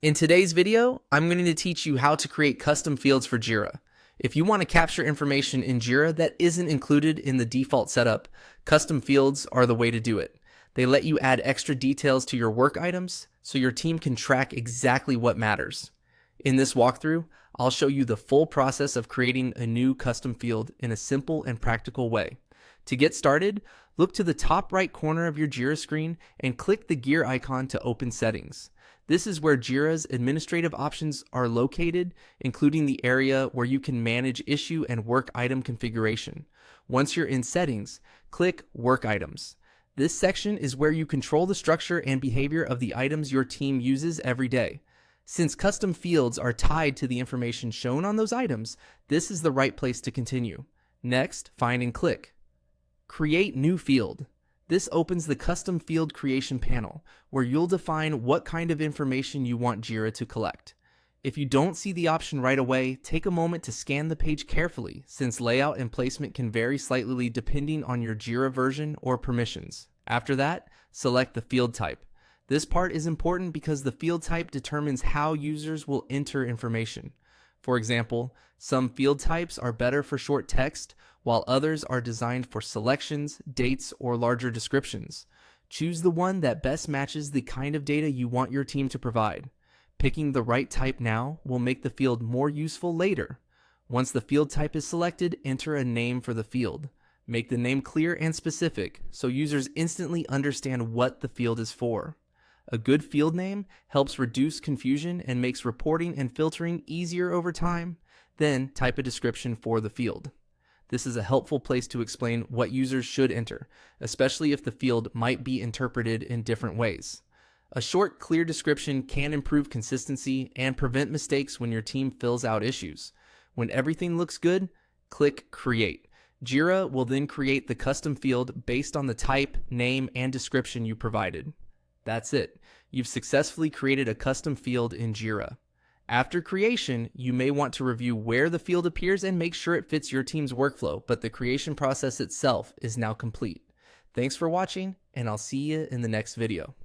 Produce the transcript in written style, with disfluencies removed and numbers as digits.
In today's video, I'm going to teach you how to create custom fields for Jira. If you want to capture information in Jira that isn't included in the default setup, custom fields are the way to do it. They let you add extra details to your work items so your team can track exactly what matters. In this walkthrough, I'll show you the full process of creating a new custom field in a simple and practical way. To get started, look to the top right corner of your Jira screen and click the gear icon to open settings. This is where Jira's administrative options are located, including the area where you can manage issue and work item configuration. Once you're in settings, click Work Items. This section is where you control the structure and behavior of the items your team uses every day. Since custom fields are tied to the information shown on those items, this is the right place to continue. Next, find and click Create New Field. This opens the custom field creation panel, where you'll define what kind of information you want Jira to collect. If you don't see the option right away, take a moment to scan the page carefully, since layout and placement can vary slightly depending on your Jira version or permissions. After that, select the field type. This part is important because the field type determines how users will enter information. For example, some field types are better for short text, while others are designed for selections, dates, or larger descriptions. Choose the one that best matches the kind of data you want your team to provide. Picking the right type now will make the field more useful later. Once the field type is selected, enter a name for the field. Make the name clear and specific so users instantly understand what the field is for. A good field name helps reduce confusion and makes reporting and filtering easier over time. Then type a description for the field. This is a helpful place to explain what users should enter, especially if the field might be interpreted in different ways. A short, clear description can improve consistency and prevent mistakes when your team fills out issues. When everything looks good, click Create. Jira will then create the custom field based on the type, name, and description you provided. That's it. You've successfully created a custom field in Jira. After creation, you may want to review where the field appears and make sure it fits your team's workflow, but the creation process itself is now complete. Thanks for watching, and I'll see you in the next video.